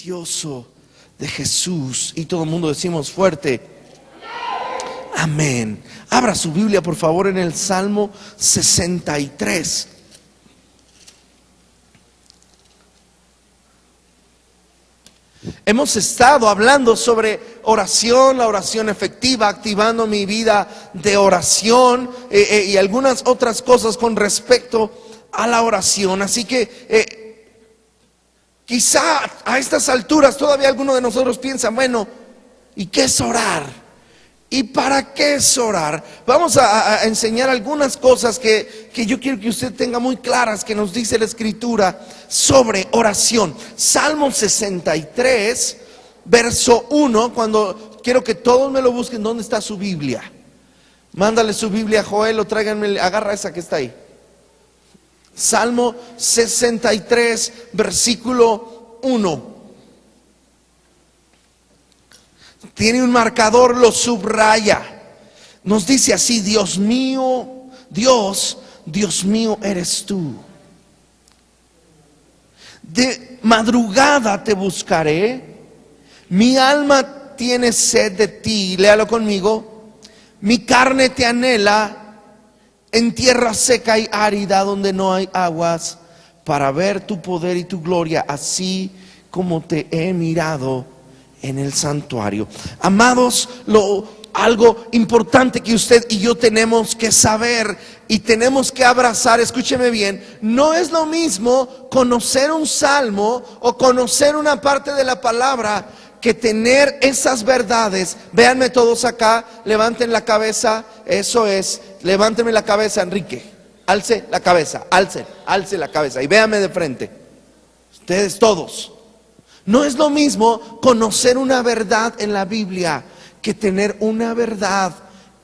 precioso de Jesús. Y todo el mundo decimos fuerte: amén. Abra su Biblia por favor en el Salmo 63. Hemos estado hablando sobre oración, la oración efectiva, activando mi vida de oración y algunas otras cosas con respecto a la oración. Así que quizá a estas alturas todavía algunos de nosotros piensan: bueno, ¿y qué es orar? ¿Y para qué es orar? Vamos a enseñar algunas cosas que yo quiero que usted tenga muy claras, que nos dice la Escritura sobre oración. Salmo 63, verso 1, cuando quiero que todos me lo busquen, ¿dónde está su Biblia? Mándale su Biblia a Joel o tráiganme, agarra esa que está ahí. Salmo 63, versículo 1. Tiene un marcador, lo subraya. Nos dice así: Dios mío, Dios mío eres tú. De madrugada te buscaré, mi alma tiene sed de ti. Léalo conmigo. Mi carne te anhela en tierra seca y árida, donde no hay aguas, para ver tu poder y tu gloria, así como te he mirado en el santuario. Amados, algo importante que usted y yo tenemos que saber y tenemos que abrazar, escúcheme bien, no es lo mismo conocer un salmo o conocer una parte de la palabra que tener esas verdades. Véanme todos acá, levanten la cabeza, eso es, levántenme la cabeza, Enrique, alce la cabeza, alce la cabeza y véanme de frente, ustedes todos. No es lo mismo conocer una verdad en la Biblia que tener una verdad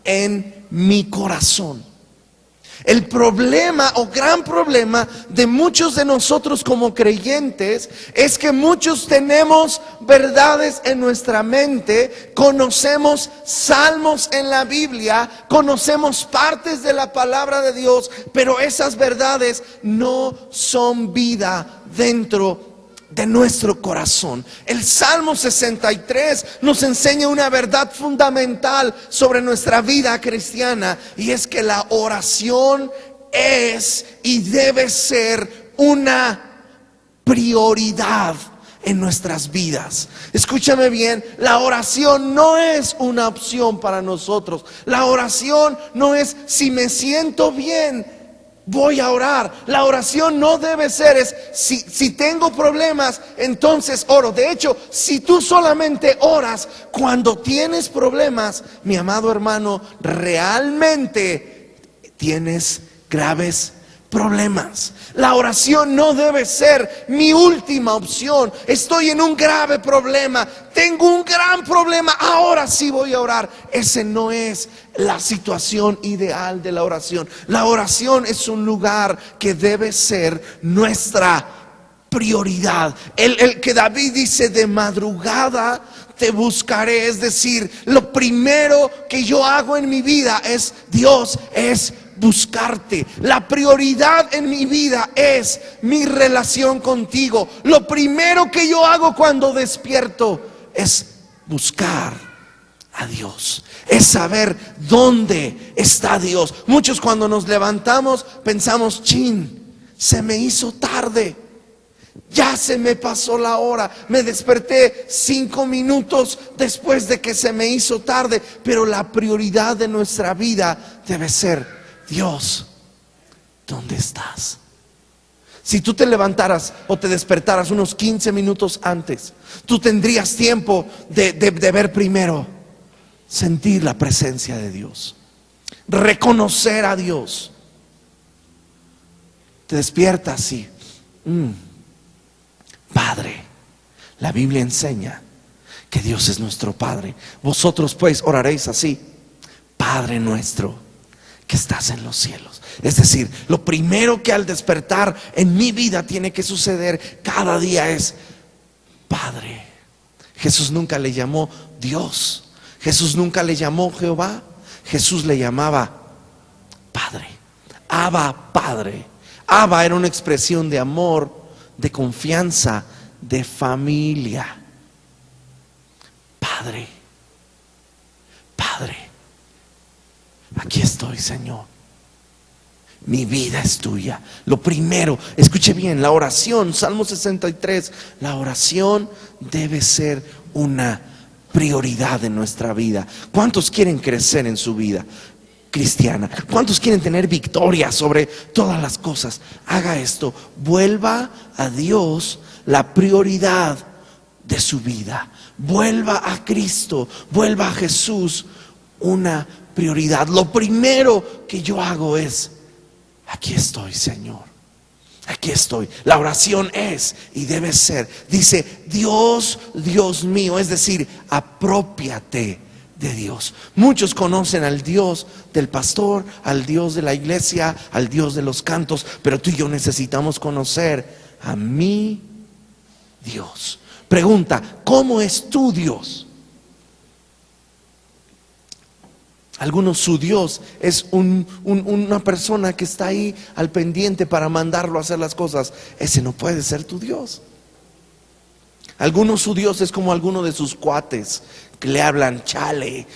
en mi corazón. El problema o gran problema de muchos de nosotros como creyentes es que muchos tenemos verdades en nuestra mente, conocemos salmos en la Biblia, conocemos partes de la palabra de Dios, pero esas verdades no son vida dentro de nuestro corazón. El Salmo 63 nos enseña una verdad fundamental sobre nuestra vida cristiana, y es que la oración es y debe ser una prioridad en nuestras vidas. Escúchame bien, la oración no es una opción para nosotros. La oración no es: si me siento bien, voy a orar. La oración no debe ser si tengo problemas, entonces oro. De hecho, si tú solamente oras cuando tienes problemas, mi amado hermano, realmente tienes graves problemas. La oración no debe ser mi última opción. Estoy en un grave problema, tengo un gran problema, ahora sí voy a orar. Ese no es la situación ideal de la oración. La oración es un lugar que debe ser nuestra prioridad. El que David dice: de madrugada te buscaré, es decir, lo primero que yo hago en mi vida es buscarte. La prioridad en mi vida es mi relación contigo. Lo primero que yo hago cuando despierto es buscar a Dios, es saber dónde está Dios. Muchos cuando nos levantamos pensamos: chin, se me hizo tarde, ya se me pasó la hora, me desperté 5 minutos después de que se me hizo tarde. Pero la prioridad de nuestra vida debe ser: Dios, ¿dónde estás? Si tú te levantaras o te despertaras unos 15 minutos antes, tú tendrías tiempo de ver primero, sentir la presencia de Dios, reconocer a Dios. Te despiertas y Padre. La Biblia enseña que Dios es nuestro Padre. Vosotros pues oraréis así: Padre nuestro que estás en los cielos. Es decir, lo primero que al despertar en mi vida tiene que suceder cada día es: Padre. Jesús nunca le llamó Dios, Jesús nunca le llamó Jehová, Jesús le llamaba Padre. Abba, Padre. Abba era una expresión de amor, de confianza, de familia. Padre, Padre, aquí estoy, Señor. Mi vida es tuya. Lo primero, escuche bien, la oración, Salmo 63, la oración debe ser una prioridad en nuestra vida. ¿Cuántos quieren crecer en su vida cristiana? ¿Cuántos quieren tener victoria sobre todas las cosas? Haga esto, vuelva a Dios la prioridad de su vida. Vuelva a Cristo, vuelva a Jesús una prioridad. Lo primero que yo hago es: aquí estoy, Señor, aquí estoy. La oración es y debe ser, dice, Dios, Dios mío, es decir, aprópiate de Dios. Muchos conocen al Dios del pastor, al Dios de la iglesia, al Dios de los cantos, pero tú y yo necesitamos conocer a mi Dios. Pregunta, ¿cómo es tu Dios? Algunos, su Dios es una persona que está ahí al pendiente para mandarlo a hacer las cosas. Ese no puede ser tu Dios. Algunos, su Dios es como alguno de sus cuates que le hablan: chale,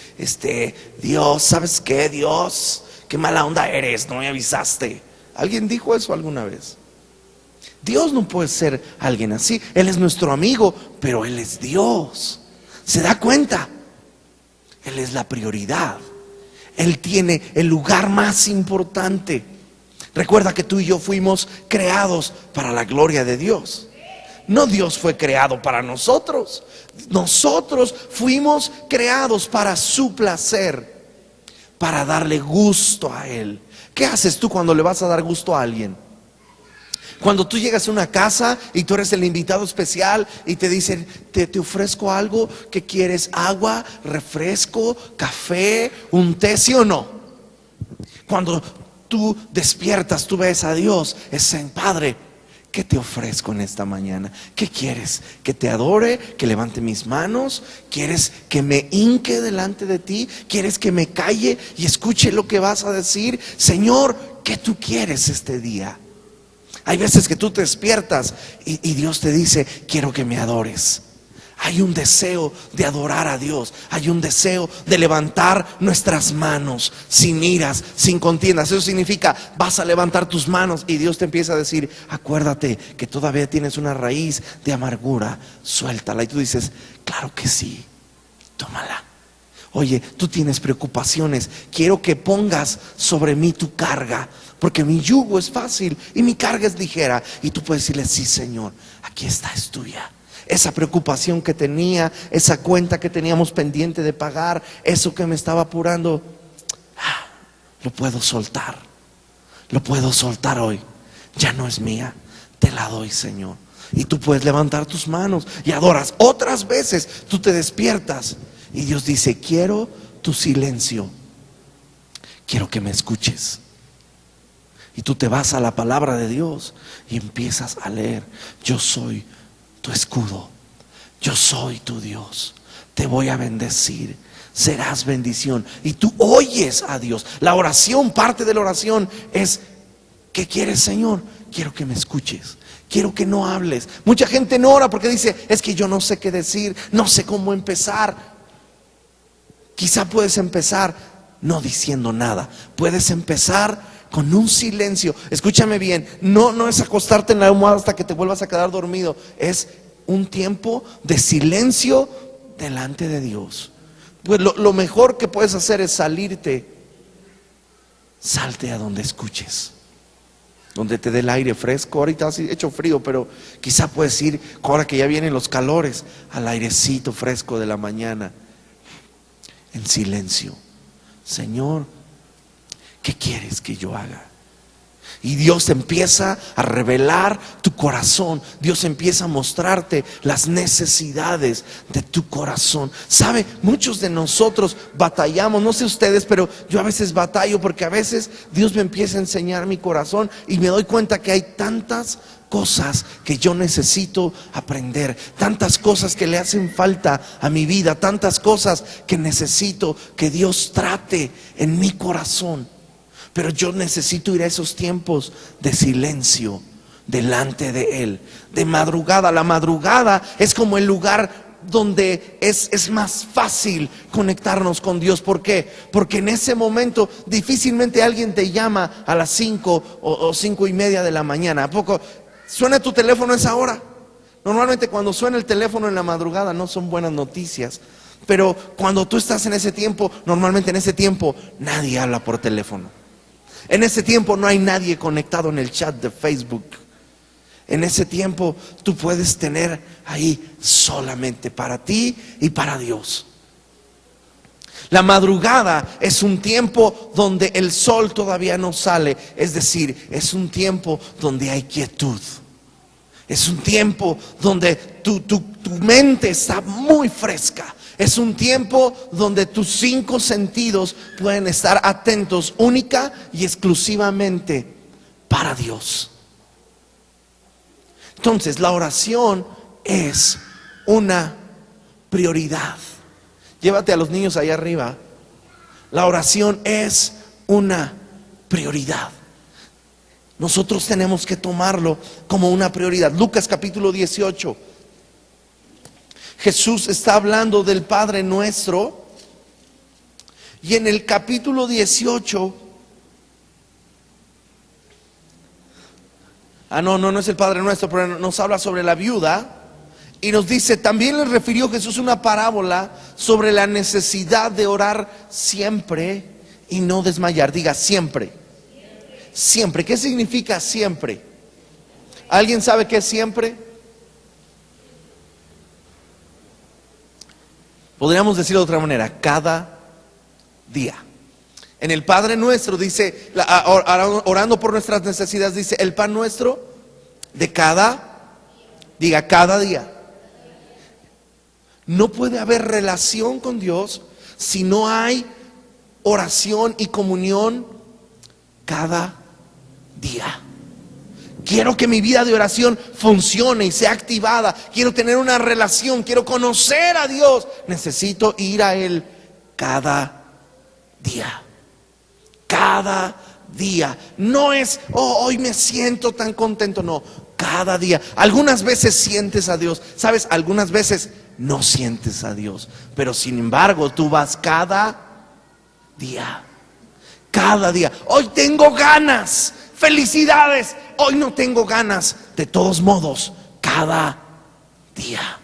Dios, ¿sabes qué? Dios, qué mala onda eres, no me avisaste. ¿Alguien dijo eso alguna vez? Dios no puede ser alguien así. Él es nuestro amigo, pero Él es Dios. ¿Se da cuenta? Él es la prioridad. Él tiene el lugar más importante. Recuerda que tú y yo fuimos creados para la gloria de Dios. No, Dios fue creado para nosotros. Nosotros fuimos creados para su placer, para darle gusto a Él. ¿Qué haces tú cuando le vas a dar gusto a alguien? Cuando tú llegas a una casa y tú eres el invitado especial y te dicen: te ofrezco algo, ¿qué quieres? ¿Agua, refresco, café, un té? ¿Sí o no? Cuando tú despiertas, tú ves a Dios, es: Padre, ¿qué te ofrezco en esta mañana? ¿Qué quieres? ¿Que te adore? ¿Que levante mis manos? ¿Quieres que me hinque delante de ti? ¿Quieres que me calle y escuche lo que vas a decir? Señor, ¿qué tú quieres este día? Hay veces que tú te despiertas y Dios te dice: quiero que me adores. Hay un deseo de adorar a Dios. Hay un deseo de levantar nuestras manos sin iras, sin contiendas. Eso significa, vas a levantar tus manos y Dios te empieza a decir: acuérdate que todavía tienes una raíz de amargura, suéltala. Y tú dices: claro que sí, tómala. Oye, tú tienes preocupaciones, quiero que pongas sobre mí tu carga, porque mi yugo es fácil y mi carga es ligera. Y tú puedes decirle: sí, Señor, aquí está, es tuya. Esa preocupación que tenía, esa cuenta que teníamos pendiente de pagar, eso que me estaba apurando, lo puedo soltar. Lo puedo soltar hoy. Ya no es mía, te la doy, Señor. Y tú puedes levantar tus manos y adoras. Otras veces tú te despiertas y Dios dice: quiero tu silencio, quiero que me escuches. Y tú te vas a la palabra de Dios y empiezas a leer: yo soy tu escudo, yo soy tu Dios, te voy a bendecir, serás bendición. Y tú oyes a Dios. La oración, parte de la oración es: ¿qué quieres, Señor? Quiero que me escuches, quiero que no hables. Mucha gente no ora porque dice: es que yo no sé qué decir, no sé cómo empezar. Quizá puedes empezar no diciendo nada. Puedes empezar con un silencio. Escúchame bien, no es acostarte en la almohada hasta que te vuelvas a quedar dormido. Es un tiempo de silencio delante de Dios. Pues lo mejor que puedes hacer es salirte. Salte a donde escuches, donde te dé el aire fresco. Ahorita ha hecho frío, pero quizá puedes ir, ahora que ya vienen los calores, al airecito fresco de la mañana, en silencio. Señor, ¿qué quieres que yo haga? Y Dios empieza a revelar tu corazón. Dios empieza a mostrarte las necesidades de tu corazón. ¿Sabe? Muchos de nosotros batallamos, no sé ustedes, pero yo a veces batallo porque a veces Dios me empieza a enseñar mi corazón y me doy cuenta que hay tantas cosas que yo necesito aprender, tantas cosas que le hacen falta a mi vida, tantas cosas que necesito que Dios trate en mi corazón. Pero yo necesito ir a esos tiempos de silencio delante de Él. De madrugada. La madrugada es como el lugar donde es más fácil conectarnos con Dios. ¿Por qué? Porque en ese momento difícilmente alguien te llama a las 5 o 5:30 de la mañana. ¿A poco suena tu teléfono a esa hora? Normalmente cuando suena el teléfono en la madrugada no son buenas noticias. Pero cuando tú estás en ese tiempo, normalmente en ese tiempo nadie habla por teléfono. En ese tiempo no hay nadie conectado en el chat de Facebook. En ese tiempo tú puedes tener ahí solamente para ti y para Dios. La madrugada es un tiempo donde el sol todavía no sale. Es decir, es un tiempo donde hay quietud. Es un tiempo donde tu mente está muy fresca. Es un tiempo donde tus 5 sentidos pueden estar atentos única y exclusivamente para Dios. Entonces la oración es una prioridad. Llévate a los niños allá arriba. La oración es una prioridad. Nosotros tenemos que tomarlo como una prioridad. Lucas capítulo 18. Jesús está hablando del Padre Nuestro. Y en el capítulo 18. No es el Padre Nuestro, pero nos habla sobre la viuda. Y nos dice, también les refirió Jesús una parábola sobre la necesidad de orar siempre y no desmayar. Diga siempre. Siempre. ¿Qué significa siempre? ¿Alguien sabe qué es siempre? Podríamos decirlo de otra manera, cada día. En el Padre Nuestro dice, orando por nuestras necesidades, dice, el pan nuestro de diga cada día. No puede haber relación con Dios si no hay oración y comunión cada día. Quiero que mi vida de oración funcione y sea activada. Quiero tener una relación, quiero conocer a Dios. Necesito ir a Él cada día. Cada día. No es, hoy me siento tan contento. No, cada día. Algunas veces sientes a Dios. ¿Sabes? Algunas veces no sientes a Dios. Pero sin embargo, tú vas cada día. Cada día. Hoy tengo ganas. Felicidades. Hoy no tengo ganas. De todos modos, cada día.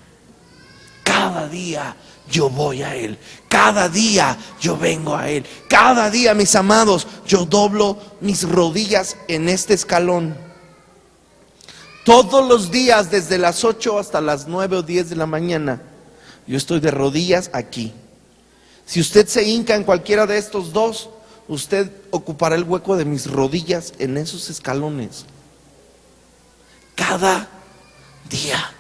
Cada día yo voy a Él. Cada día yo vengo a Él. Cada día, mis amados, yo doblo mis rodillas en este escalón. Todos los días, desde las 8 hasta las 9 o 10 de la mañana, yo estoy de rodillas aquí. Si usted se hinca en cualquiera de estos dos, usted ocupará el hueco de mis rodillas en esos escalones. Cada día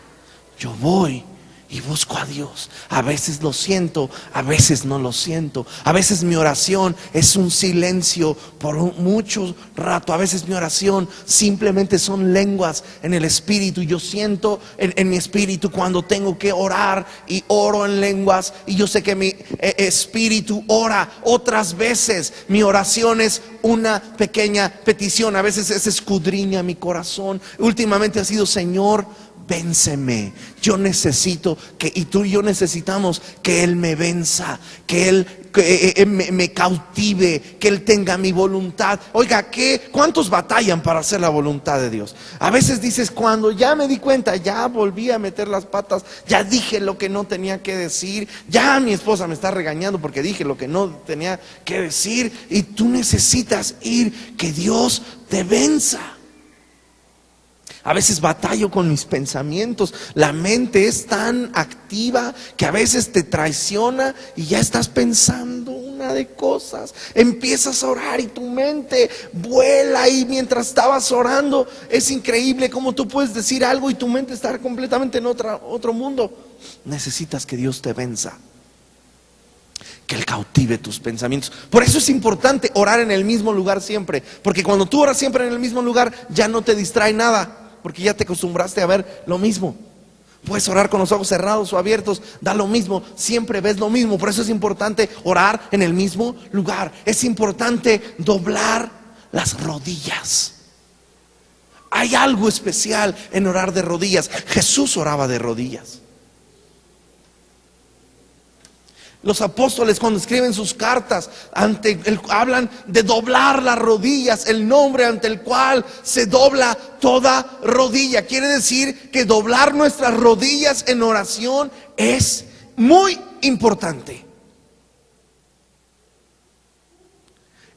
yo voy y busco a Dios. A veces lo siento, a veces no lo siento. A veces mi oración es un silencio por mucho rato. A veces mi oración simplemente son lenguas en el espíritu. Yo siento en mi espíritu cuando tengo que orar y oro en lenguas. Y yo sé que mi espíritu ora. Otras veces mi oración es una pequeña petición. A veces es escudriña mi corazón. Últimamente ha sido, Señor, vénseme. Yo necesito y tú y yo necesitamos que Él me venza, que Él me cautive, que Él tenga mi voluntad. Oiga, ¿cuántos batallan para hacer la voluntad de Dios? A veces dices, cuando ya me di cuenta, ya volví a meter las patas, ya dije lo que no tenía que decir, ya mi esposa me está regañando porque dije lo que no tenía que decir. Y tú necesitas que Dios te venza. A veces batallo con mis pensamientos. La mente es tan activa que a veces te traiciona y ya estás pensando una de cosas. Empiezas a orar y tu mente vuela, y mientras estabas orando es increíble cómo tú puedes decir algo y tu mente está completamente en otro mundo. Necesitas que Dios te venza, que Él cautive tus pensamientos. Por eso es importante orar en el mismo lugar siempre, porque cuando tú oras siempre en el mismo lugar, ya no te distrae nada, porque ya te acostumbraste a ver lo mismo. Puedes orar con los ojos cerrados o abiertos, da lo mismo, siempre ves lo mismo. Por eso es importante orar en el mismo lugar. Es importante doblar las rodillas. Hay algo especial en orar de rodillas. Jesús oraba de rodillas. Los apóstoles, cuando escriben sus cartas, hablan de doblar las rodillas, el nombre ante el cual se dobla toda rodilla. Quiere decir que doblar nuestras rodillas en oración es muy importante.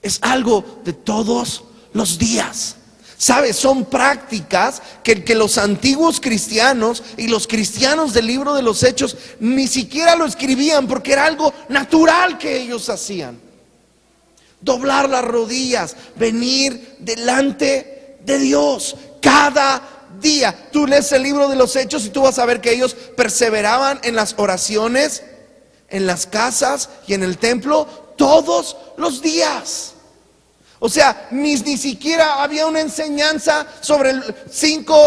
Es algo de todos los días. ¿Sabes? Son prácticas que los antiguos cristianos y los cristianos del libro de los Hechos ni siquiera lo escribían, porque era algo natural que ellos hacían. Doblar las rodillas, venir delante de Dios cada día. Tú lees el libro de los Hechos y tú vas a ver que ellos perseveraban en las oraciones, en las casas y en el templo todos los días. O sea, ni siquiera había una enseñanza sobre cinco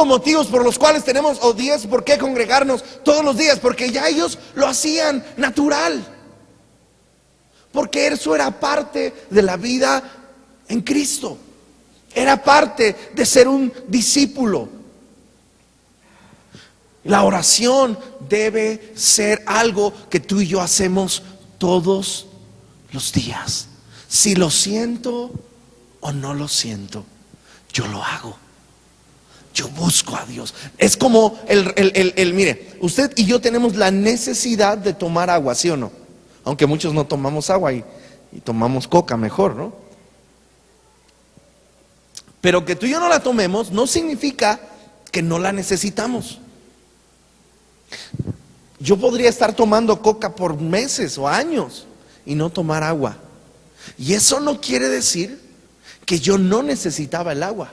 motivos por los cuales tenemos, o 10 por qué congregarnos todos los días, porque ya ellos lo hacían natural, porque eso era parte de la vida en Cristo, era parte de ser un discípulo. La oración debe ser algo que tú y yo hacemos todos los días. Si lo siento o no lo siento, yo lo hago. Yo busco a Dios. Es como mire, usted y yo tenemos la necesidad de tomar agua, ¿sí o no? Aunque muchos no tomamos agua y tomamos coca mejor, ¿no? Pero que tú y yo no la tomemos no significa que no la necesitamos. Yo podría estar tomando coca por meses o años y no tomar agua. Y eso no quiere decir que yo no necesitaba el agua.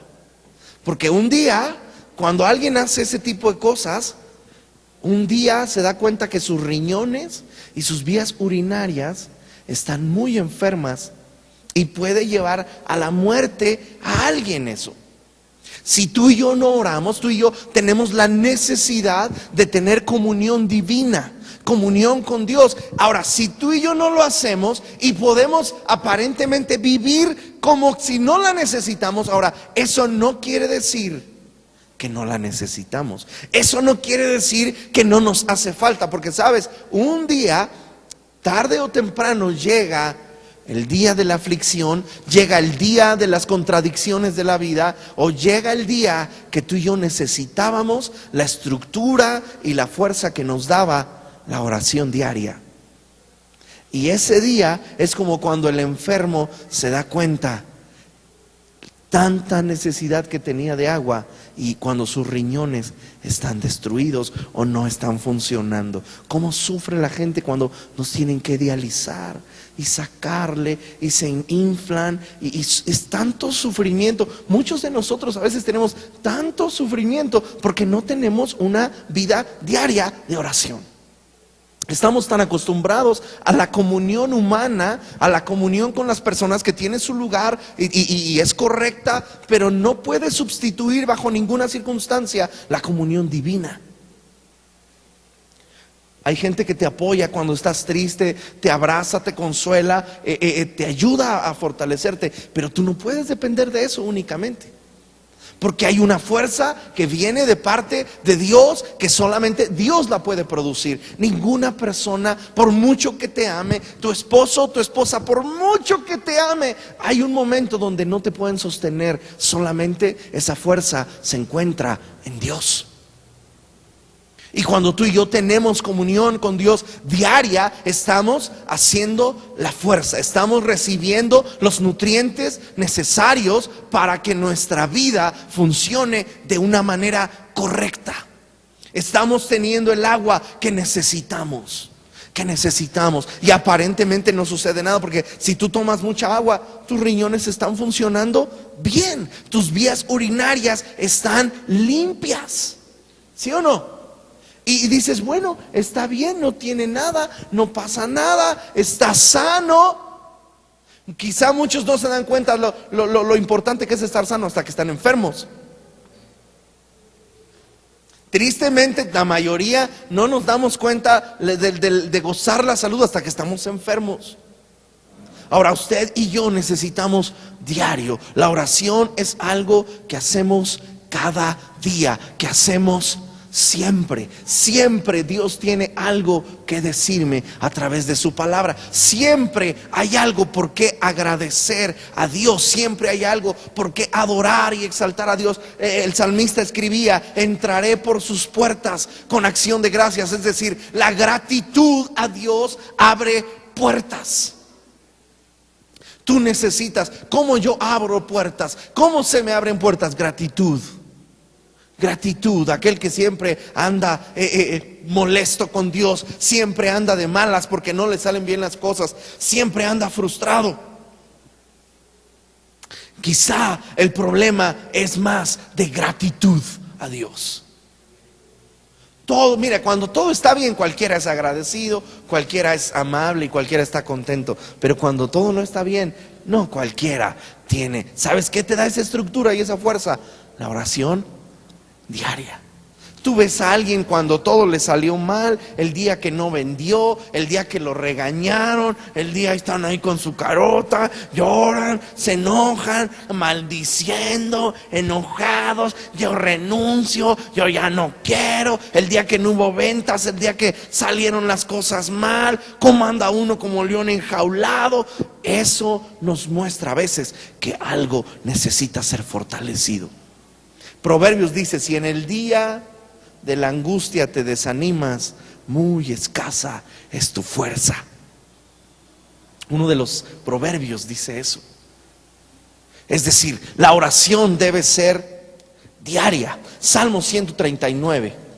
Porque un día, cuando alguien hace ese tipo de cosas, un día se da cuenta que sus riñones y sus vías urinarias están muy enfermas y puede llevar a la muerte a alguien eso. Si tú y yo no oramos, tú y yo tenemos la necesidad de tener comunión divina, comunión con Dios. Ahora, si tú y yo no lo hacemos y podemos aparentemente vivir como si no la necesitamos, ahora, eso no quiere decir que no la necesitamos. Eso no quiere decir que no nos hace falta, porque sabes, un día, tarde o temprano, llega el día de la aflicción, llega el día de las contradicciones de la vida, o llega el día que tú y yo necesitábamos la estructura y la fuerza que nos daba la oración diaria. Y ese día es como cuando el enfermo se da cuenta tanta necesidad que tenía de agua, y cuando sus riñones están destruidos o no están funcionando. ¿Cómo sufre la gente cuando nos tienen que dializar y sacarle y se inflan? Y es tanto sufrimiento. Muchos de nosotros a veces tenemos tanto sufrimiento porque no tenemos una vida diaria de oración. Estamos tan acostumbrados a la comunión humana, a la comunión con las personas que tienen su lugar y es correcta, pero no puede sustituir bajo ninguna circunstancia la comunión divina. Hay gente que te apoya cuando estás triste, te abraza, te consuela, te ayuda a fortalecerte, pero tú no puedes depender de eso únicamente. Porque hay una fuerza que viene de parte de Dios, que solamente Dios la puede producir. Ninguna persona, por mucho que te ame, tu esposo o tu esposa, por mucho que te ame, hay un momento donde no te pueden sostener. Solamente esa fuerza se encuentra en Dios. Y cuando tú y yo tenemos comunión con Dios diaria, estamos haciendo la fuerza, estamos recibiendo los nutrientes necesarios para que nuestra vida funcione de una manera correcta. Estamos teniendo el agua que necesitamos. Y aparentemente no sucede nada, porque si tú tomas mucha agua, tus riñones están funcionando bien, tus vías urinarias están limpias, ¿sí o no? Y dices, bueno, está bien, no tiene nada, no pasa nada, está sano. Quizá muchos no se dan cuenta lo importante que es estar sano hasta que están enfermos. Tristemente, la mayoría no nos damos cuenta de gozar la salud hasta que estamos enfermos. Ahora, usted y yo necesitamos diario. La oración es algo que hacemos cada día, que hacemos siempre. Siempre Dios tiene algo que decirme a través de su palabra. Siempre hay algo por qué agradecer a Dios. Siempre hay algo por qué adorar y exaltar a Dios. El salmista escribía: entraré por sus puertas con acción de gracias. Es decir, la gratitud a Dios abre puertas. Tú necesitas. ¿Cómo yo abro puertas? ¿Cómo se me abren puertas? Gratitud. Gratitud. Aquel que siempre anda molesto con Dios, siempre anda de malas porque no le salen bien las cosas, siempre anda frustrado. Quizá el problema es más de gratitud a Dios. Todo, mira, cuando todo está bien, cualquiera es agradecido, cualquiera es amable y cualquiera está contento. Pero cuando todo no está bien, no cualquiera tiene. ¿Sabes qué te da esa estructura y esa fuerza? La oración diaria. Tú ves a alguien cuando todo le salió mal, el día que no vendió, el día que lo regañaron, el día están ahí con su carota, lloran, se enojan, maldiciendo, enojados: yo renuncio, yo ya no quiero. El día que no hubo ventas, el día que salieron las cosas mal, cómo anda uno como león enjaulado. Eso nos muestra a veces que algo necesita ser fortalecido. Proverbios dice: si en el día de la angustia te desanimas, muy escasa es tu fuerza. Uno de los proverbios dice eso. Es decir, la oración debe ser diaria. Salmo 139.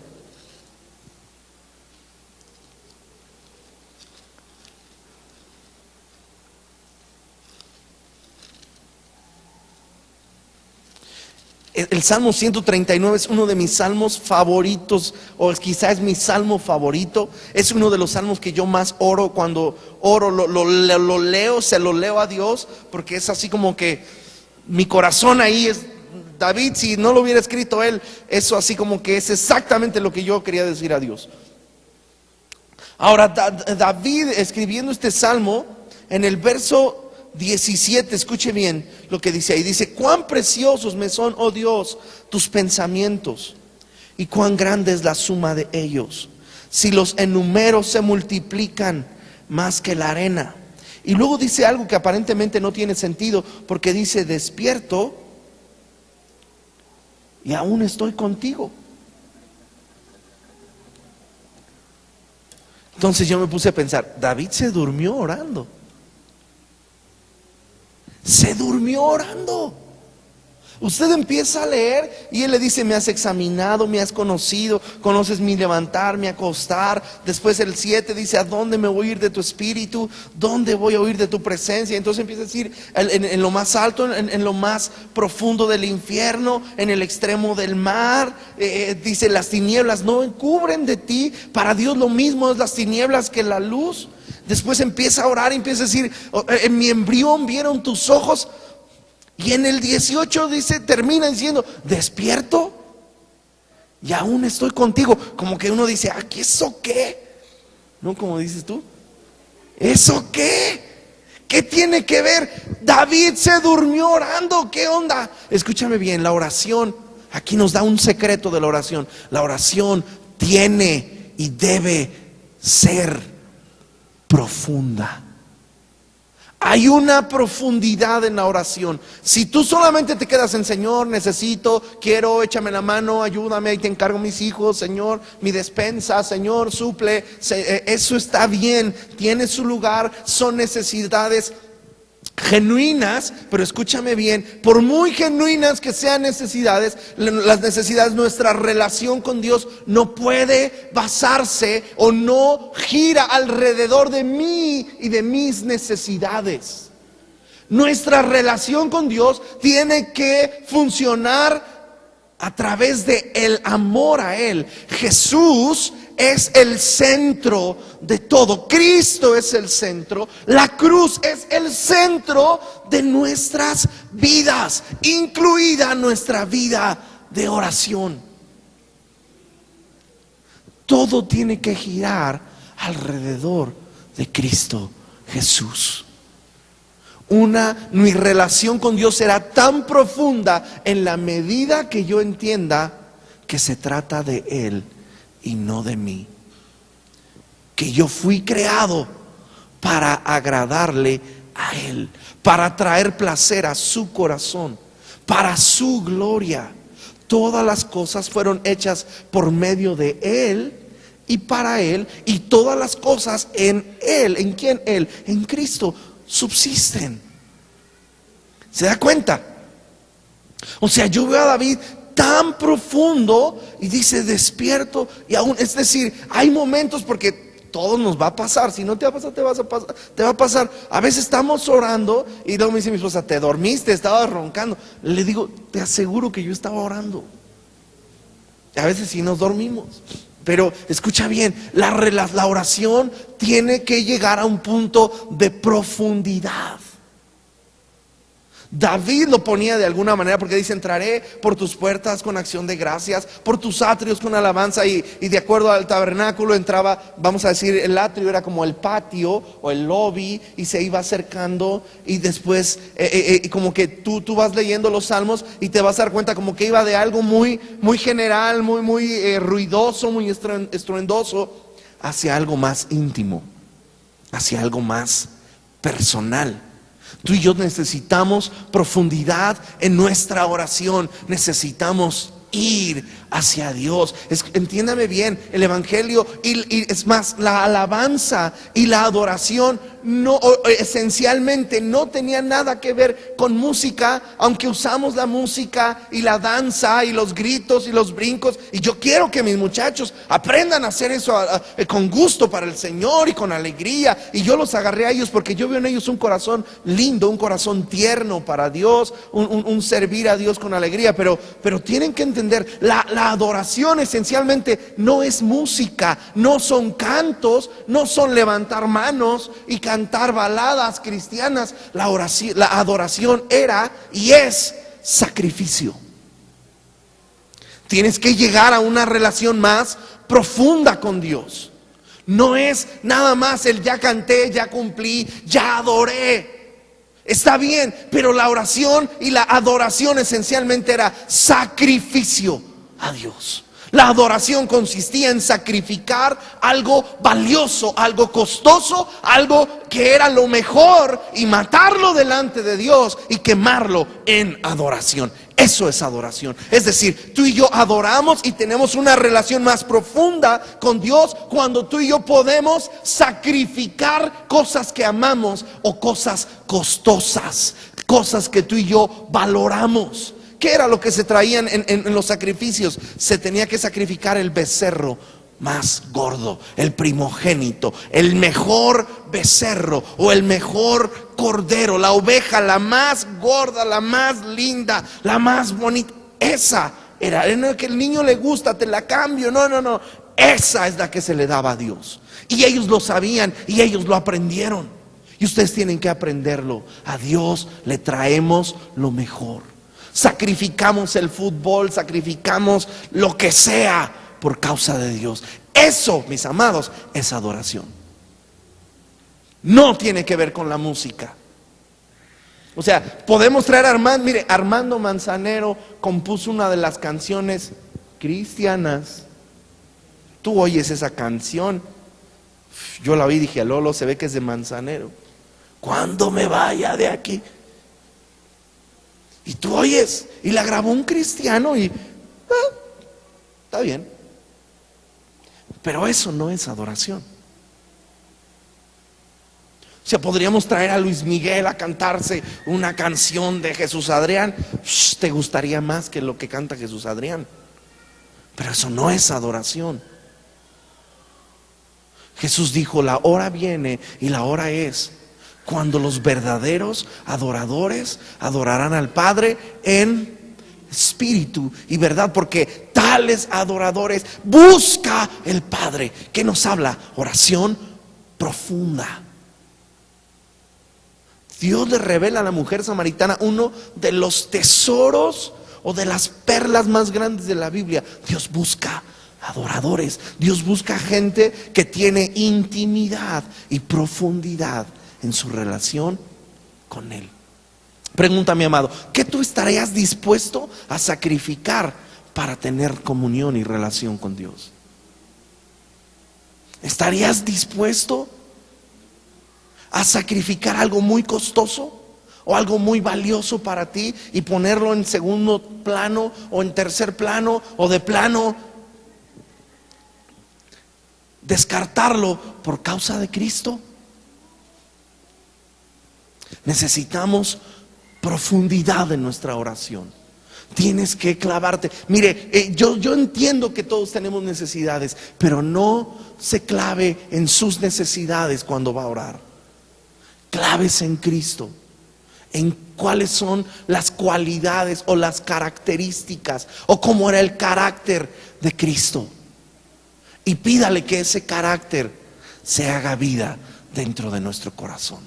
El Salmo 139 es uno de mis salmos favoritos, o quizás es mi salmo favorito. Es uno de los salmos que yo más oro. Cuando oro lo leo, se lo leo a Dios, porque es así como que mi corazón ahí es. David, si no lo hubiera escrito él, eso así como que es exactamente lo que yo quería decir a Dios. Ahora, David escribiendo este salmo, en el verso 17, escuche bien lo que dice ahí. Dice: cuán preciosos me son, oh Dios, tus pensamientos, y cuán grande es la suma de ellos. Si los enumero, se multiplican más que la arena. Y luego dice algo que aparentemente no tiene sentido, porque dice: despierto y aún estoy contigo. Entonces yo me puse a pensar: David se durmió orando. Se durmió orando. Usted empieza a leer y él le dice: me has examinado, me has conocido, conoces mi levantar, mi acostar. Después el 7 dice: ¿a dónde me voy a ir de tu espíritu? ¿Dónde voy a oír de tu presencia? Entonces empieza a decir: en lo más alto, en lo más profundo del infierno, en el extremo del mar. Dice: las tinieblas no encubren de ti. Para Dios lo mismo es las tinieblas que la luz. Después empieza a orar y empieza a decir: en mi embrión vieron tus ojos. Y en el 18 dice, termina diciendo: despierto y aún estoy contigo. Como que uno dice: ¿qué eso qué? ¿No? Como dices tú, ¿eso qué? ¿Qué tiene que ver? David se durmió orando. ¿Qué onda? Escúchame bien, la oración, aquí nos da un secreto de la oración. La oración tiene y debe ser profunda. Hay una profundidad en la oración. Si tú solamente te quedas en: Señor, necesito, quiero, échame la mano, ayúdame, ahí te encargo mis hijos, Señor, mi despensa, Señor, suple, eso está bien, tiene su lugar, son necesidades genuinas. Pero escúchame bien, por muy genuinas que sean necesidades, las necesidades, nuestra relación con Dios no puede basarse o no gira alrededor de mí y de mis necesidades. Nuestra relación con Dios tiene que funcionar a través de el amor a Él. Jesús es el centro de todo. Cristo es el centro. La cruz es el centro de nuestras vidas, incluida nuestra vida de oración. Todo tiene que girar alrededor de Cristo Jesús. Mi relación con Dios será tan profunda en la medida que yo entienda que se trata de Él y no de mí. Que yo fui creado para agradarle a Él, para traer placer a su corazón, para su gloria. Todas las cosas fueron hechas por medio de Él y para Él, y todas las cosas en Él. ¿En quién? Él, en Cristo, subsisten. ¿Se da cuenta? O sea, yo veo a David tan profundo y dice despierto, y aún, es decir, hay momentos, porque todo nos va a pasar. Si no te va a pasar, te va a pasar. A veces estamos orando y luego me dice mi esposa: te dormiste, estabas roncando. Le digo: te aseguro que yo estaba orando. A veces sí nos dormimos. Pero escucha bien, la oración tiene que llegar a un punto de profundidad. David lo ponía de alguna manera, porque dice: entraré por tus puertas con acción de gracias, por tus atrios con alabanza. Y de acuerdo al tabernáculo entraba, vamos a decir, el atrio era como el patio o el lobby, y se iba acercando. Y después como que tú vas leyendo los salmos y te vas a dar cuenta como que iba de algo muy, muy general, muy ruidoso, muy estruendoso, hacia algo más íntimo, hacia algo más personal. Tú y yo necesitamos profundidad en nuestra oración. Necesitamos ir hacia Dios. Entiéndame bien, el evangelio y es más, la alabanza y la adoración esencialmente no tenía nada que ver con música, aunque usamos la música y la danza y los gritos y los brincos. Y yo quiero que mis muchachos aprendan a hacer eso con gusto para el Señor y con alegría. Y yo los agarré a ellos porque yo veo en ellos un corazón lindo, un corazón tierno para Dios, un servir a Dios con alegría. Pero tienen que entender, la adoración esencialmente no es música, no son cantos, no son levantar manos y cantar baladas cristianas. La adoración era y es sacrificio. Tienes que llegar a una relación más profunda con Dios. No es nada más el ya canté, ya cumplí, ya adoré. Está bien, pero la oración y la adoración esencialmente era sacrificio a Dios. La adoración consistía en sacrificar algo valioso, algo costoso, algo que era lo mejor, y matarlo delante de Dios y quemarlo en adoración. Eso es adoración. Es decir, tú y yo adoramos y tenemos una relación más profunda con Dios cuando tú y yo podemos sacrificar cosas que amamos o cosas costosas, cosas que tú y yo valoramos. ¿Qué era lo que se traían en los sacrificios? Se tenía que sacrificar el becerro más gordo, el primogénito, el mejor becerro o el mejor cordero, la oveja, la más gorda, la más linda, la más bonita. Esa era que el niño le gusta, te la cambio. No. Esa es la que se le daba a Dios. Y ellos lo sabían y ellos lo aprendieron. Y ustedes tienen que aprenderlo. A Dios le traemos lo mejor. Sacrificamos el fútbol, sacrificamos lo que sea por causa de Dios. Eso, mis amados, es adoración. No tiene que ver con la música. O sea, podemos traer a Armando. Mire, Armando Manzanero compuso una de las canciones cristianas. Tú oyes esa canción. Yo la vi y dije: Lolo, se ve que es de Manzanero. Cuando me vaya de aquí. Y tú oyes, y la grabó un cristiano y está bien. Pero eso no es adoración. O sea, podríamos traer a Luis Miguel a cantarse una canción de Jesús Adrián. Te gustaría más que lo que canta Jesús Adrián. Pero eso no es adoración. Jesús dijo: la hora viene y la hora es cuando los verdaderos adoradores adorarán al Padre en espíritu y verdad, porque tales adoradores busca el Padre. ¿Qué nos habla? Oración profunda. Dios le revela a la mujer samaritana uno de los tesoros o de las perlas más grandes de la Biblia. Dios busca adoradores. Dios busca gente que tiene intimidad y profundidad en su relación con Él. Pregunta, mi amado, ¿qué tú estarías dispuesto a sacrificar para tener comunión y relación con Dios? ¿Estarías dispuesto a sacrificar algo muy costoso o algo muy valioso para ti y ponerlo en segundo plano o en tercer plano, o de plano descartarlo por causa de Cristo? Necesitamos profundidad en nuestra oración. Tienes que clavarte. Mire, yo entiendo que todos tenemos necesidades, pero no se clave en sus necesidades cuando va a orar. Clávese en Cristo, en cuáles son las cualidades o las características, o cómo era el carácter de Cristo, y pídale que ese carácter se haga vida dentro de nuestro corazón.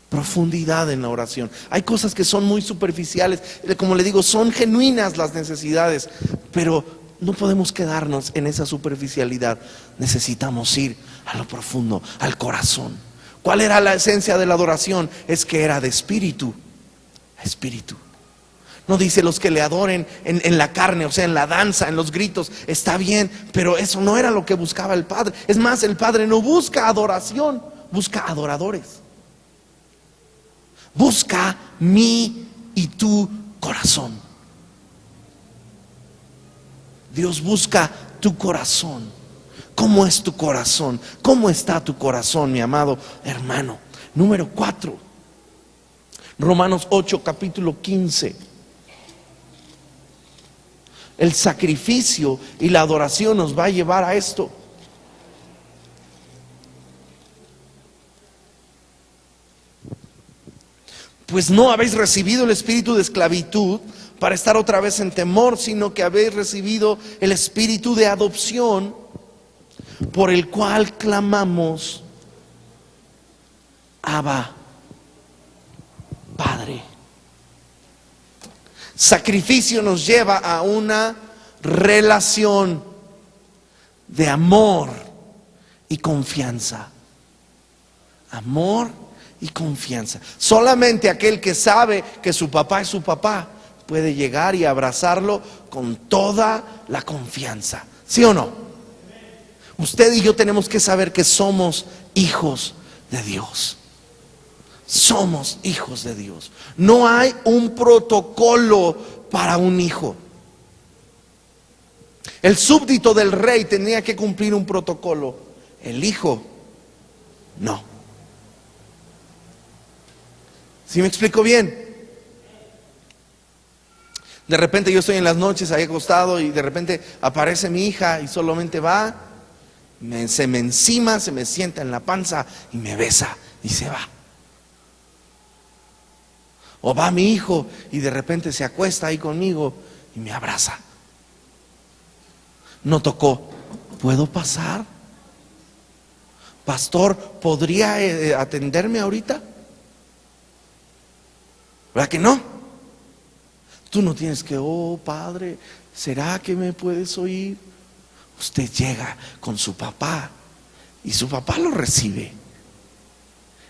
Profundidad en la oración. Hay cosas que son muy superficiales, como le digo, son genuinas las necesidades, pero no podemos quedarnos en esa superficialidad. Necesitamos ir a lo profundo, al corazón. ¿Cuál era la esencia de la adoración? Es que era de espíritu. Espíritu. No dice los que le adoren en la carne, o sea, en la danza, en los gritos. Está bien, pero eso no era lo que buscaba el Padre. Es más, el Padre no busca adoración, busca adoradores. Busca mi y tu corazón. Dios busca tu corazón. ¿Cómo es tu corazón? ¿Cómo está tu corazón, mi amado hermano? Número 4, Romanos 8, capítulo 15. El sacrificio y la adoración nos va a llevar a esto. Pues no habéis recibido el espíritu de esclavitud para estar otra vez en temor, sino que habéis recibido el espíritu de adopción, por el cual clamamos: Abba, Padre. Sacrificio nos lleva a una relación de amor y confianza. Amor y confianza. Solamente aquel que sabe que su papá es su papá puede llegar y abrazarlo con toda la confianza. ¿Sí o no? Usted y yo tenemos que saber que somos hijos de Dios. Somos hijos de Dios. No hay un protocolo para un hijo. El súbdito del rey tenía que cumplir un protocolo. El hijo, no. ¿Sí me explico bien? De repente yo estoy en las noches ahí acostado y de repente aparece mi hija y solamente va, se me encima, se me sienta en la panza y me besa y se va. O va mi hijo y de repente se acuesta ahí conmigo y me abraza. No tocó. ¿Puedo pasar? Pastor, ¿podría atenderme ahorita? ¿Verdad que no? Tú no tienes que, oh Padre, ¿será que me puedes oír? Usted llega con su papá y su papá lo recibe.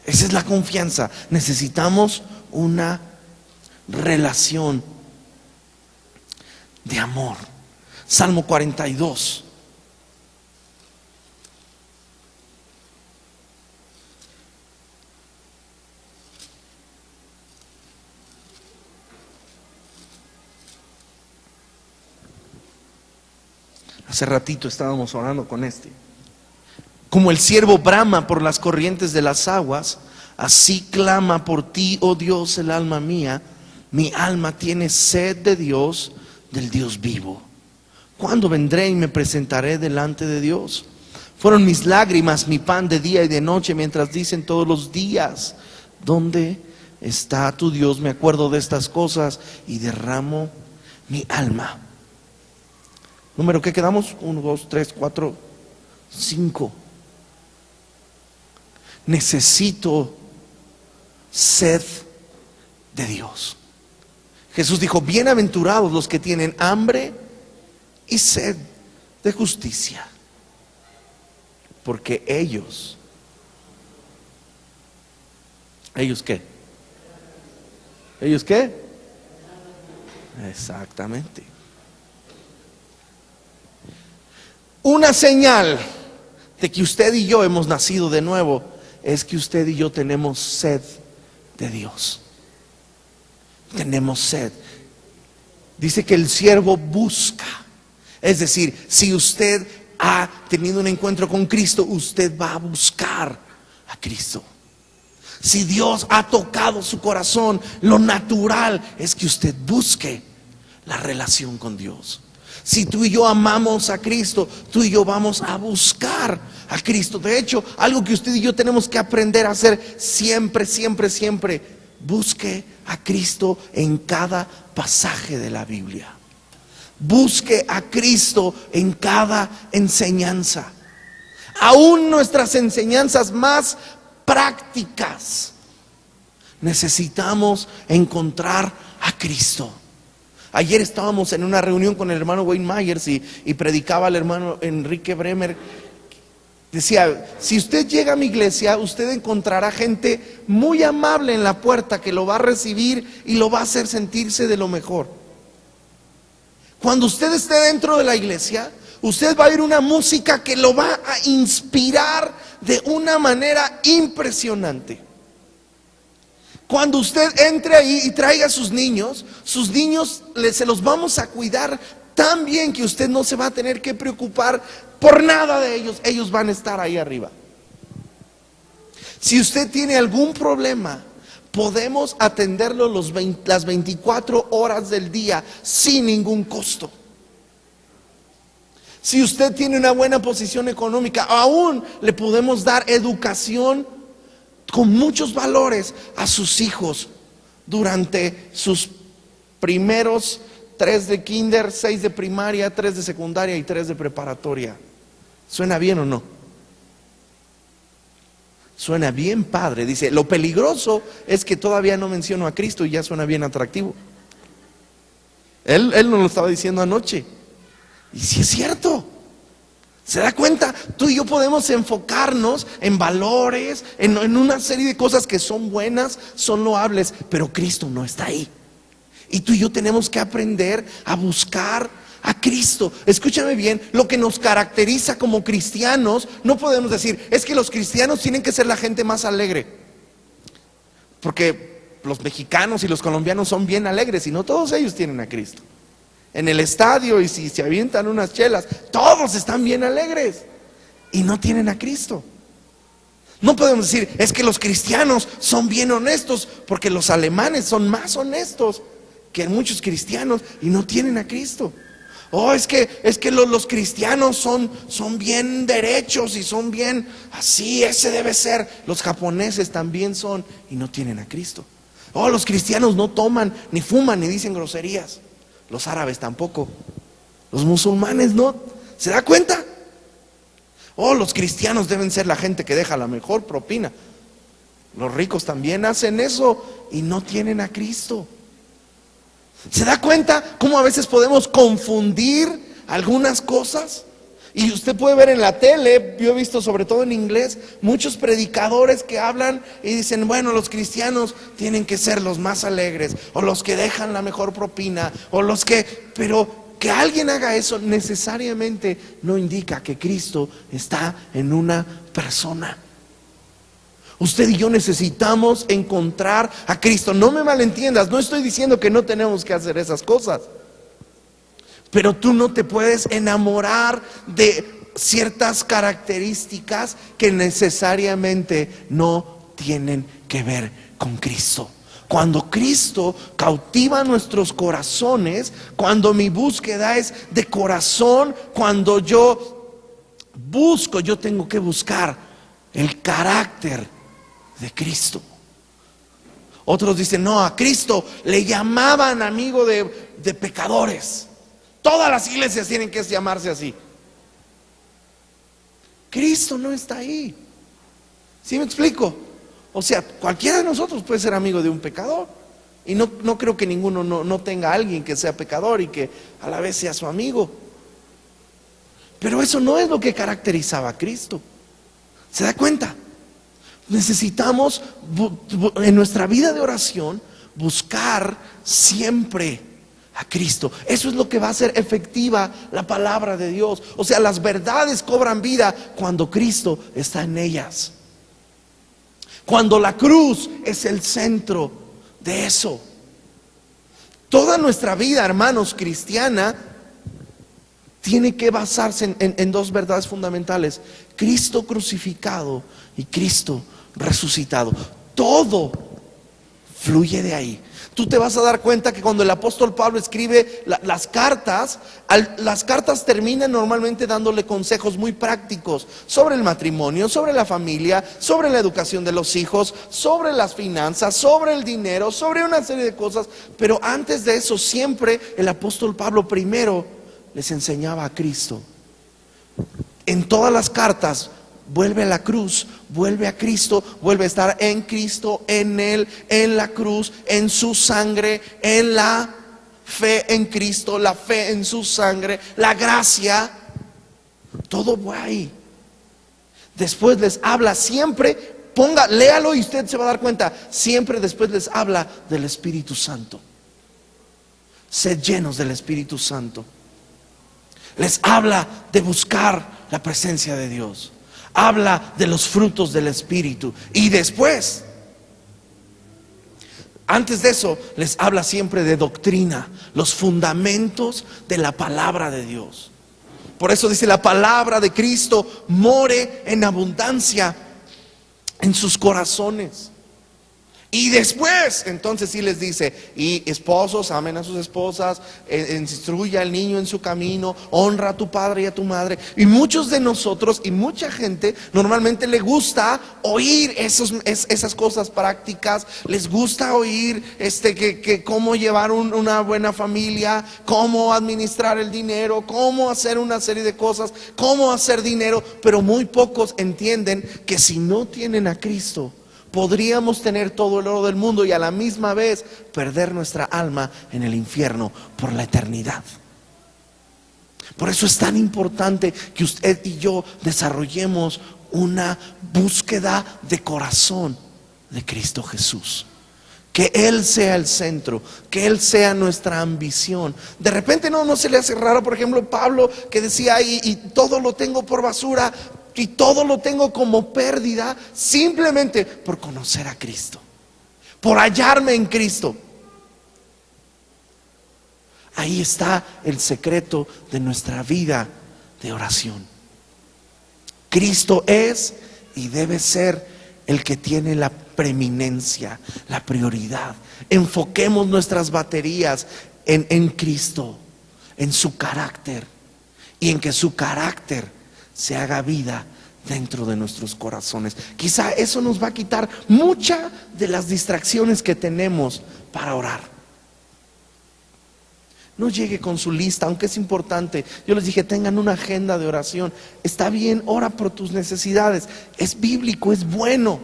Esa es la confianza. Necesitamos una relación de amor. Salmo 42. Hace ratito estábamos orando con este. Como el ciervo brama por las corrientes de las aguas, así clama por ti, oh Dios, el alma mía. Mi alma tiene sed de Dios, del Dios vivo. ¿Cuándo vendré y me presentaré delante de Dios? Fueron mis lágrimas mi pan de día y de noche, mientras dicen todos los días: ¿dónde está tu Dios? Me acuerdo de estas cosas y derramo mi alma. Número, ¿qué quedamos? 1, 2, 3, 4, 5. Necesito sed de Dios. Jesús dijo: bienaventurados los que tienen hambre y sed de justicia, porque ellos ¿Ellos qué? ¿Ellos qué? Exactamente. Una señal de que usted y yo hemos nacido de nuevo es que usted y yo tenemos sed de Dios. Tenemos sed. Dice que el siervo busca. Es decir, si usted ha tenido un encuentro con Cristo, usted va a buscar a Cristo. Si Dios ha tocado su corazón, lo natural es que usted busque la relación con Dios. Si tú y yo amamos a Cristo, tú y yo vamos a buscar a Cristo. De hecho, algo que usted y yo tenemos que aprender a hacer siempre, siempre, siempre: busque a Cristo en cada pasaje de la Biblia. Busque a Cristo en cada enseñanza. Aún nuestras enseñanzas más prácticas, necesitamos encontrar a Cristo. Ayer estábamos en una reunión con el hermano Wayne Myers y predicaba el hermano Enrique Bremer. Decía: si usted llega a mi iglesia, usted encontrará gente muy amable en la puerta que lo va a recibir y lo va a hacer sentirse de lo mejor. Cuando usted esté dentro de la iglesia, usted va a oír una música que lo va a inspirar de una manera impresionante. Cuando usted entre ahí y traiga a sus niños se los vamos a cuidar tan bien que usted no se va a tener que preocupar por nada de ellos. Ellos van a estar ahí arriba. Si usted tiene algún problema, podemos atenderlo las 24 horas del día sin ningún costo. Si usted tiene una buena posición económica, aún le podemos dar educación con muchos valores a sus hijos durante sus primeros 3 de kinder, 6 de primaria, 3 de secundaria y 3 de preparatoria. ¿Suena bien o no? Suena bien padre. Dice: lo peligroso es que todavía no menciono a Cristo y ya suena bien atractivo. Él nos lo estaba diciendo anoche. Y si es cierto. ¿Se da cuenta? Tú y yo podemos enfocarnos en valores, en una serie de cosas que son buenas, son loables, pero Cristo no está ahí. Y tú y yo tenemos que aprender a buscar a Cristo. Escúchame bien, lo que nos caracteriza como cristianos, no podemos decir: es que los cristianos tienen que ser la gente más alegre, porque los mexicanos y los colombianos son bien alegres y no todos ellos tienen a Cristo. En el estadio, y si se avientan unas chelas, todos están bien alegres y no tienen a Cristo. No podemos decir: es que los cristianos son bien honestos, porque los alemanes son más honestos que muchos cristianos y no tienen a Cristo. Oh, es que los cristianos son bien derechos y son bien así, ese debe ser. Los japoneses también son y no tienen a Cristo. Oh, los cristianos no toman, ni fuman, ni dicen groserías. Los árabes tampoco. Los musulmanes no. ¿Se da cuenta? Oh, los cristianos deben ser la gente que deja la mejor propina. Los ricos también hacen eso y no tienen a Cristo. ¿Se da cuenta cómo a veces podemos confundir algunas cosas? Y usted puede ver en la tele, yo he visto sobre todo en inglés, muchos predicadores que hablan y dicen: bueno, los cristianos tienen que ser los más alegres, o los que dejan la mejor propina, o los que... Pero que alguien haga eso necesariamente no indica que Cristo está en una persona. Usted y yo necesitamos encontrar a Cristo. No me malentiendas, no estoy diciendo que no tenemos que hacer esas cosas, pero tú no te puedes enamorar de ciertas características que necesariamente no tienen que ver con Cristo. Cuando Cristo cautiva nuestros corazones, cuando mi búsqueda es de corazón, cuando yo busco, yo tengo que buscar el carácter de Cristo. Otros dicen: no, a Cristo le llamaban amigo de pecadores. Todas las iglesias tienen que llamarse así. Cristo no está ahí. ¿Sí me explico? O sea, cualquiera de nosotros puede ser amigo de un pecador. Y no creo que ninguno no tenga a alguien que sea pecador y que a la vez sea su amigo. Pero eso no es lo que caracterizaba a Cristo. ¿Se da cuenta? Necesitamos en nuestra vida de oración buscar siempre a Cristo. Eso es lo que va a hacer efectiva la palabra de Dios. O sea, las verdades cobran vida cuando Cristo está en ellas. Cuando la cruz es el centro de eso. Toda nuestra vida, hermanos, cristiana, tiene que basarse en dos verdades fundamentales: Cristo crucificado y Cristo resucitado. Todo fluye de ahí. Tú te vas a dar cuenta que cuando el apóstol Pablo escribe las cartas terminan normalmente dándole consejos muy prácticos sobre el matrimonio, sobre la familia, sobre la educación de los hijos, sobre las finanzas, sobre el dinero, sobre una serie de cosas. Pero antes de eso, siempre el apóstol Pablo primero les enseñaba a Cristo. En todas las cartas vuelve a la cruz, vuelve a Cristo, vuelve a estar en Cristo, en Él, en la cruz, en su sangre, en la fe en Cristo, la fe en su sangre, la gracia. Todo va ahí. Después les habla siempre, léalo y usted se va a dar cuenta, siempre después les habla del Espíritu Santo. Sed llenos del Espíritu Santo. Les habla de buscar la presencia de Dios. Habla de los frutos del Espíritu. Y después, antes de eso, les habla siempre de doctrina, los fundamentos de la palabra de Dios. Por eso dice: la palabra de Cristo more en abundancia en sus corazones. Y después, entonces sí les dice: y esposos, amen a sus esposas, instruya al niño en su camino, honra a tu padre y a tu madre. Y muchos de nosotros y mucha gente normalmente le gusta oír esas cosas prácticas. Les gusta oír que cómo llevar una buena familia, cómo administrar el dinero, cómo hacer una serie de cosas, cómo hacer dinero. Pero muy pocos entienden que si no tienen a Cristo, podríamos tener todo el oro del mundo y a la misma vez perder nuestra alma en el infierno por la eternidad. Por eso es tan importante que usted y yo desarrollemos una búsqueda de corazón de Cristo Jesús. Que Él sea el centro, que Él sea nuestra ambición. De repente no se le hace raro, por ejemplo, Pablo, que decía: y todo lo tengo por basura, y todo lo tengo como pérdida, simplemente por conocer a Cristo, por hallarme en Cristo. Ahí está el secreto de nuestra vida de oración. Cristo es y debe ser el que tiene la preeminencia, la prioridad. Enfoquemos nuestras baterías en Cristo, en su carácter, y en que su carácter se haga vida dentro de nuestros corazones. Quizá eso nos va a quitar muchas de las distracciones que tenemos para orar. No llegue con su lista, aunque es importante. Yo les dije: tengan una agenda de oración. Está bien, ora por tus necesidades. Es bíblico, es bueno.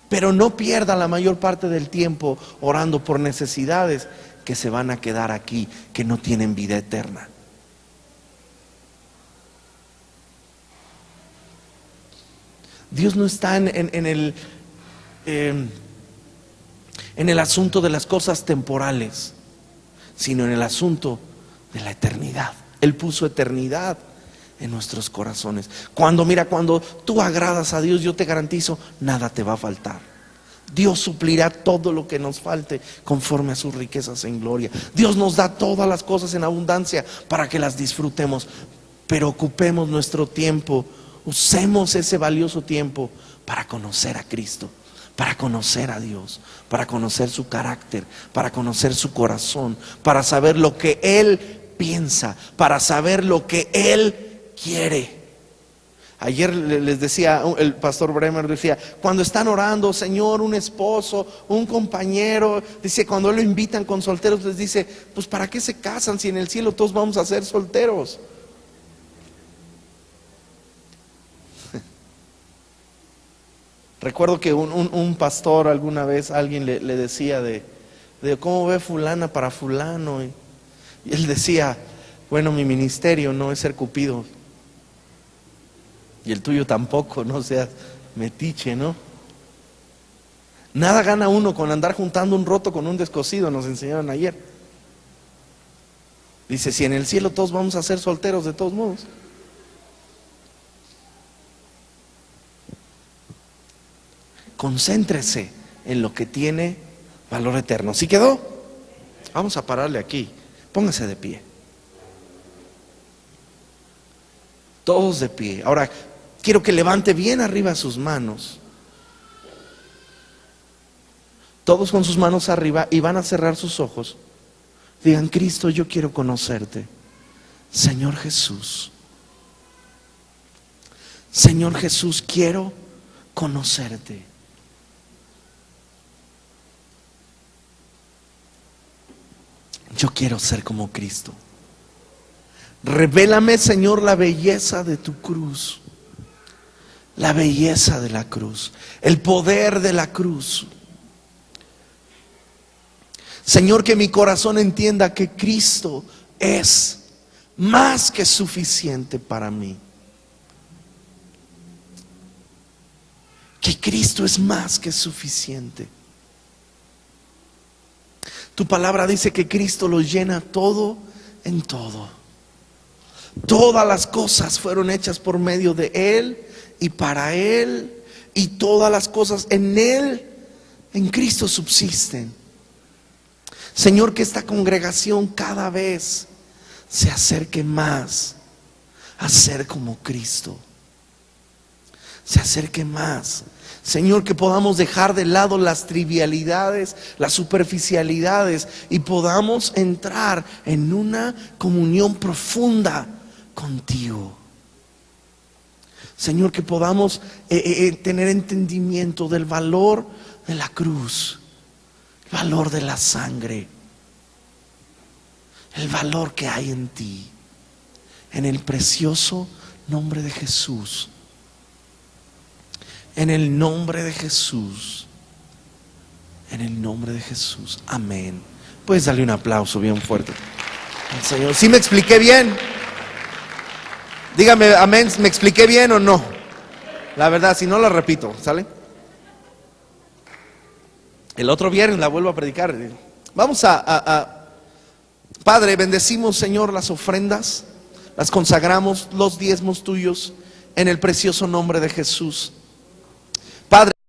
Pero no pierda la mayor parte del tiempo orando por necesidades que se van a quedar aquí, que no tienen vida eterna. Dios no está en el asunto de las cosas temporales, sino en el asunto de la eternidad. Él puso eternidad en nuestros corazones. Cuando tú agradas a Dios, yo te garantizo, nada te va a faltar. Dios suplirá todo lo que nos falte conforme a sus riquezas en gloria. Dios nos da todas las cosas en abundancia para que las disfrutemos. Pero ocupemos nuestro tiempo, usemos ese valioso tiempo para conocer a Cristo, para conocer a Dios, para conocer su carácter, para conocer su corazón, para saber lo que Él piensa, para saber lo que Él quiere. Ayer les decía, el pastor Bremer decía: cuando están orando, Señor, un esposo, un compañero, dice, cuando lo invitan con solteros, les dice: pues ¿para qué se casan si en el cielo todos vamos a ser solteros? Recuerdo que un pastor alguna vez, alguien le decía de cómo ve fulana para fulano, y él decía: bueno, mi ministerio no es ser Cupido, y el tuyo tampoco, no seas Metiche, ¿no? Nada gana uno con andar juntando un roto con un descosido, nos enseñaron ayer. Dice, si en el cielo todos vamos a ser solteros de todos modos. Concéntrese en lo que tiene valor eterno. ¿Sí quedó? Vamos a pararle aquí. Póngase de pie. Todos de pie. Ahora, quiero que levante bien arriba sus manos. Todos con sus manos arriba y van a cerrar sus ojos. Digan, Cristo, yo quiero conocerte. Señor Jesús. Señor Jesús, quiero conocerte. Yo quiero ser como Cristo. Revélame, Señor, la belleza de tu cruz. La belleza de la cruz. El poder de la cruz. Señor, que mi corazón entienda que Cristo es más que suficiente para mí. Que Cristo es más que suficiente. Tu palabra dice que Cristo lo llena todo en todo. Todas las cosas fueron hechas por medio de Él y para Él, y todas las cosas en Él, en Cristo subsisten. Señor, que esta congregación cada vez se acerque más a ser como Cristo. Se acerque más. Señor, que podamos dejar de lado las trivialidades, las superficialidades, y podamos entrar en una comunión profunda contigo. Señor, que podamos tener entendimiento del valor de la cruz, el valor de la sangre, el valor que hay en ti, en el precioso nombre de Jesús. En el nombre de Jesús. En el nombre de Jesús. Amén. Puedes darle un aplauso bien fuerte al Señor. ¿Sí me expliqué bien? Dígame amén, ¿me expliqué bien o no? La verdad, si no la repito, ¿sale? El otro viernes la vuelvo a predicar. Vamos Padre, bendecimos, Señor, las ofrendas, las consagramos, los diezmos tuyos, en el precioso nombre de Jesús.